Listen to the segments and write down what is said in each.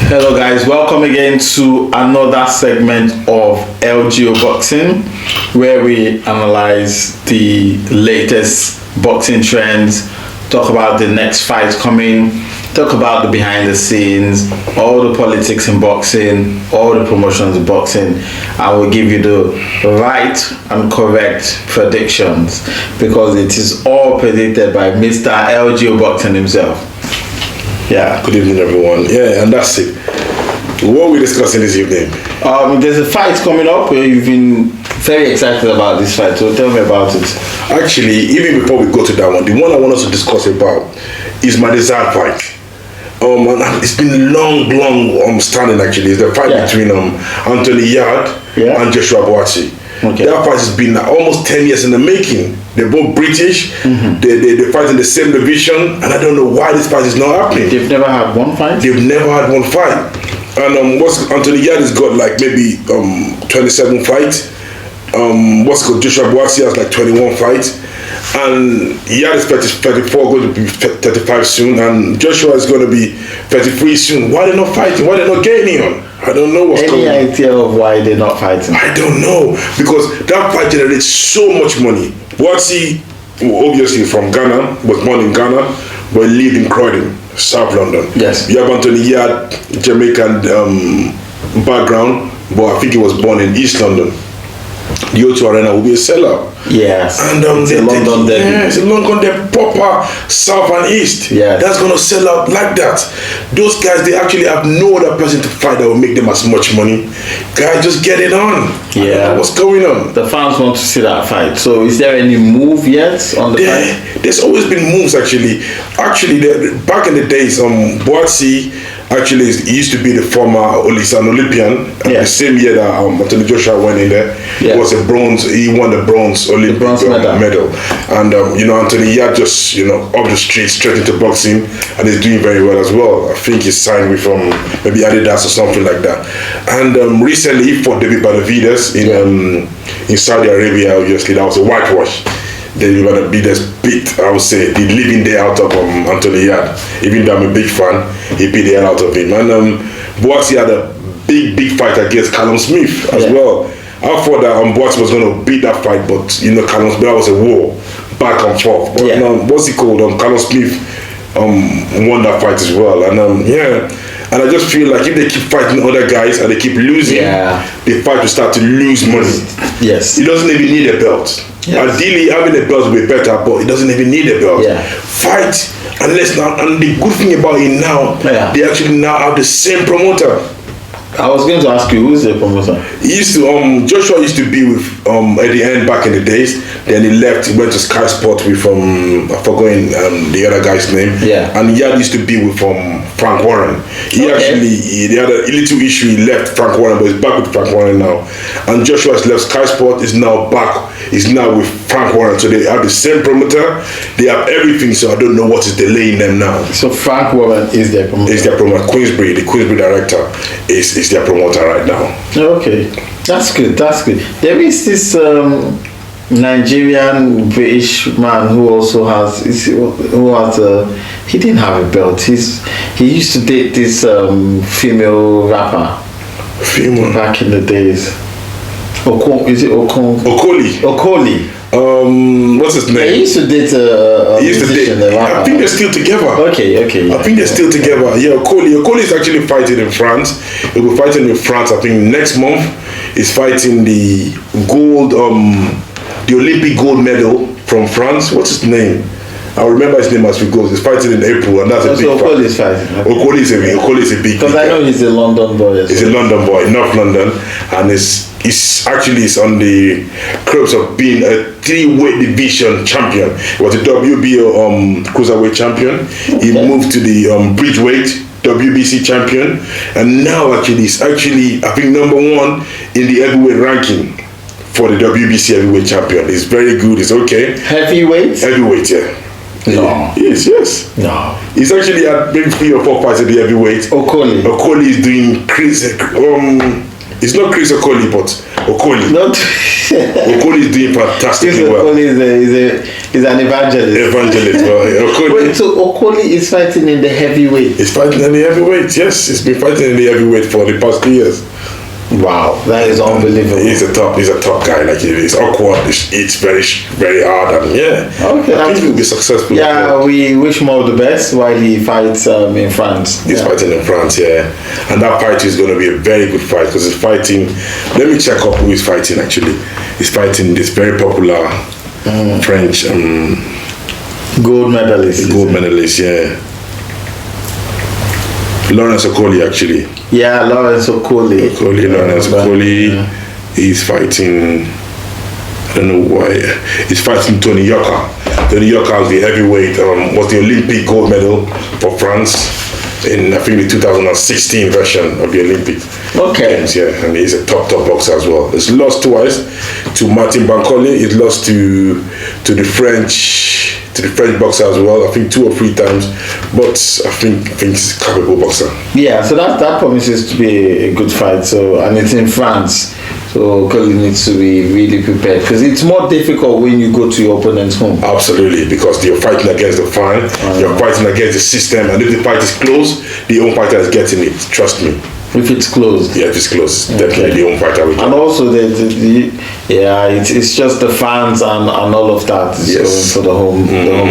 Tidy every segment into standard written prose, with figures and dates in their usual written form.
Hello guys, welcome again to another segment of LGO Boxing, where we analyze the latest boxing trends, talk about the next fight coming, talk about the behind the scenes, all the politics in boxing, all the promotions in boxing. I will give you the right and correct predictions because it is all predicted by Mr. LGO Boxing himself. Yeah. Good evening, everyone. Yeah, and that's it. What are we discussing this evening? There's a fight coming up where you've been very excited about this fight, so tell me about it. Actually, even before we go to that one, the one I want us to discuss about is my desired fight. And it's been long standing actually. It's the fight between Anthony Yarde and Joshua Buatsi. Okay. That fight has been almost 10 years in the making. They're both British. They fight in the same division, and I don't know why this fight is not happening. They've never had one fight? They've never had one fight. And Anthony Yarde has got like maybe 27 fights. Joshua Buatsi has like 21 fights. And Yarde is 34, going to be 35 soon, and Joshua is going to be 33 soon. Why they're not fighting? Why they're not getting on? I don't know what's going on. Any idea of why they're not fighting? I don't know, because that fight generates so much money. Buatsi, obviously from Ghana, was born in Ghana, but lived in Croydon, South London. Yes. You have Anthony Yarde, Jamaican background, but I think he was born in East London. The O2 Arena will be a sellout. Yes. And it's a London derby. Yeah, it's a London derby, proper South and East. Yeah. That's gonna sell out like that. Those guys, they actually have no other person to fight that will make them as much money. Guys, just get it on. Yeah. What's going on? The fans want to see that fight. So is there any move yet on the fight? There's always been moves actually. Back in the days, Buatsi actually he used to be the former Olympian. The same year that Anthony Joshua went in there, he was a bronze. He won the bronze Olympic medal. And Anthony Yarde just up the street straight into boxing, and he's doing very well as well. I think he signed with maybe Adidas or something like that. And recently he fought David Benavidez in Saudi Arabia. Obviously that was a whitewash. They were the biggest beat, I would say, the living day out of Anthony Yarde. Even though I'm a big fan, he beat the hell out of him. And Buatsi had a big fight against Callum Smith as well. I thought that Buatsi was going to beat that fight, but Callum Smith, that was a war, back and forth. But what's he called? Callum Smith won that fight as well. And and I just feel like if they keep fighting other guys and they keep losing, the fight will start to lose money. Yes. He doesn't even need a belt. Yes. Ideally, having a belt will be better, but it doesn't even need a belt. Fight, and the good thing about it now, they actually now have the same promoter. I was going to ask you, who's the promoter? He used to Joshua used to be with at the end back in the days. Then he left. He went to Sky Sport with I forgot the other guy's name. Yeah. And Yarde used to be with Frank Warren. He had a little issue. He left Frank Warren, but he's back with Frank Warren now. And Joshua has left Sky Sport. Is now back. He's now with Frank Warren. So they have the same promoter. They have everything. So I don't know what is delaying them now. So Frank Warren is their promoter. Is their promoter. Queensbury, the Queensbury director, is their promoter right now. Okay, that's good. There is this Nigerian British man who also has he didn't have a belt. He used to date this female rapper. Female back in the days. Okoli. What's his name? He used to date a musician, a rapper. I think they're still together. Okay. I think they're still together. Yeah, Okoli is actually fighting in France. He'll be fighting in France. I think next month. He's fighting the gold, the Olympic gold medal from France. What's his name? I remember his name as we go. He's fighting in April, and that's a big fight. Okoli is fighting. Okoli is a big. Because I know he's a London boy. He's a London boy, North London, and he's actually on the cusp of being a 3-weight division champion. He was a WBO cruiserweight champion. He moved to the bridgeweight WBC champion, and now he's actually I think number 1 in the heavyweight ranking for the WBC heavyweight champion. He's very good. He's okay. Heavyweight? Heavyweight, yeah. No. Yes. No. He's actually had maybe 3 or 4 fights at the heavyweight. Okoli is doing crazy. It's not Chris Okoli, but Okoli. Not Okoli is doing fantastically Chris well. Okoli is an evangelist. Okoli. Wait, so Okoli is fighting in the heavyweight? He's fighting in the heavyweight, yes. He's been fighting in the heavyweight for the past 2 years. Wow, that is unbelievable. He's a top guy. Like it's awkward. It's very hard, and Okay, I think he'll be successful. Yeah, we wish him all the best while he fights in France. He's fighting in France, and that fight is going to be a very good fight because he's fighting. Let me check up who he's fighting. Actually, he's fighting this very popular French gold medalist. Lawrence Okoli, actually. Yeah, Lawrence Okoli. Lawrence Okoli. He's fighting. I don't know why. He's fighting Tony Yoka. Tony Yoka is the heavyweight. Was the Olympic gold medal for France in I think the 2016 version of the Olympic Games. Yeah, and he's a top boxer as well. He's lost twice to Martin Bancoli. He's lost to the French boxer as well. I think 2 or 3 times, but I think he's a capable boxer. Yeah, so that promises to be a good fight. So, and it's in France, so Okoli needs to be really prepared because it's more difficult when you go to your opponent's home. Absolutely, because you're fighting against the fan, you're fighting against the system, and if the fight is close, the home fighter is getting it. Trust me. If it's closed. Yeah, if it's closed, definitely the home fighter will get it. And also it's just the fans and all of that is going for the home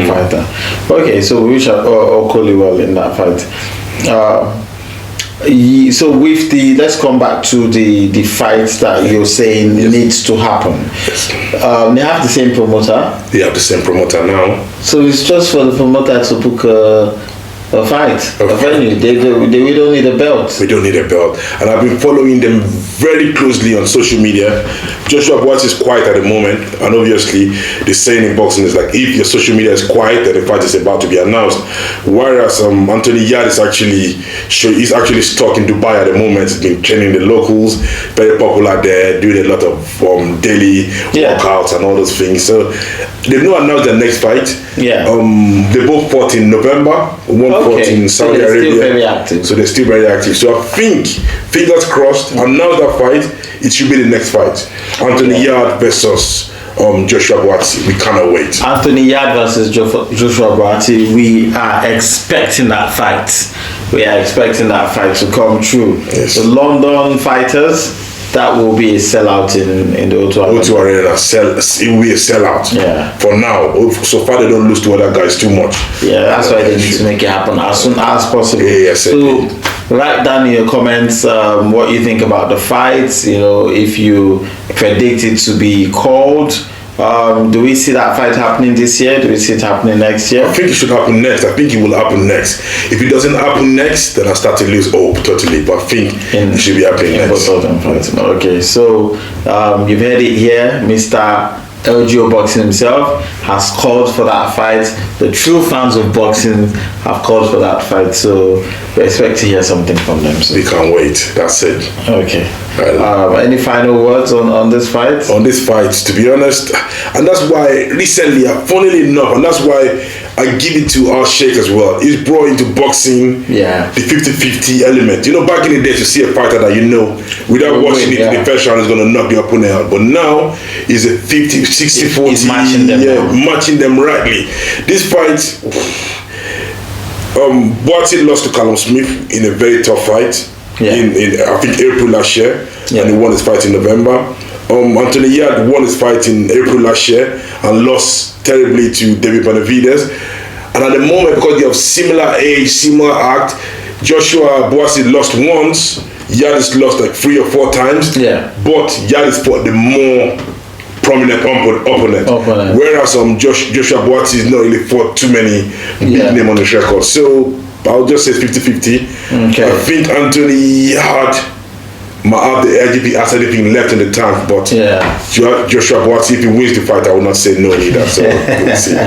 fighter. Okay, so we wish Okoli well in that fight. So with let's come back to the fights that you're saying needs to happen. Yes. They have the same promoter. They have the same promoter now. So it's just for the promoter to book a fight, a venue. We don't need a belt. We don't need a belt. And I've been following them very closely on social media. Joshua Buatsi is quiet at the moment, and obviously the saying in boxing is like, if your social media is quiet, then the fight is about to be announced. Whereas Anthony Yarde is actually stuck in Dubai at the moment. He's been training the locals, very popular there, doing a lot of daily workouts and all those things. So they've not announced their next fight. They both fought in November. One fought in Saudi Arabia. Still very active. So they're still very active. So I think, fingers crossed, announce that fight. It should be the next fight. Anthony Yarde versus Joshua Buatsi. We cannot wait. Anthony Yarde versus Joshua Buatsi. We are expecting that fight. To come true. Yes. The London fighters, that will be a sellout in the O2 Arena. O2 Arena, it will be a sellout. Yeah. For now, so far they don't lose to other guys too much. Yeah, that's why they need to make it happen as soon as possible. Yes. So write down in your comments what you think about the fights. If you predict it to be called. Do we see that fight happening this year? Do we see it happening next year? I think it should happen next. I think it will happen next. If it doesn't happen next, then I start to lose hope totally. But I think it should be happening next. Okay, so you've heard it here. Mr. LGO Boxing himself has called for that fight. The true fans of boxing have called for that fight. So we expect to hear something from them. So. We can't wait. That's it. Okay. Any final words on this fight? On this fight, to be honest, and that's why recently, funnily enough, and that's why I give it to our Sheikh as well. He's brought into boxing the 50-50 element. Back in the day, to see a fighter that without watching it, the first round is going to knock the opponent out. But now, it's a 50-60-40. He's matching them. Matching them rightly. This fight, Buatsi lost to Callum Smith in a very tough fight. In I think April last year, and he won his fight in November. Anthony Yarde won his fight in April last year and lost terribly to David Benavidez. And at the moment, because they have similar age, similar act, Joshua Buatsi lost once. Yarde's lost like 3 or 4 times. But Yarde's fought the more prominent opponent. Whereas Joshua Buatsi is not really fought too many big names on his record. So I'll just say 50-50. Okay. I think Anthony Yarde might have the LGP as anything left in the tank, but Joshua Buatsi, if he wins the fight, I will not say no either. So we'll see.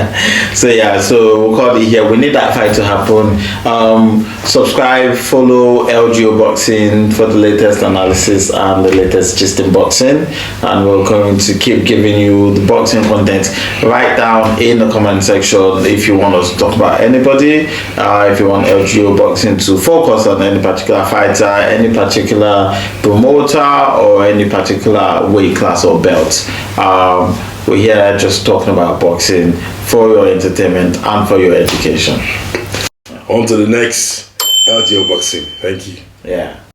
So we'll call it here. We need that fight to happen. Subscribe, follow LGO Boxing for the latest analysis and the latest gist in boxing, and we're going to keep giving you the boxing content. Write down in the comment section if you want us to talk about anybody, if you want LGO Boxing to focus on any particular fighter, any particular promoter or any particular weight class or belt. We're here just talking about boxing for your entertainment and for your education. On to the next LGO boxing. Thank you. Yeah.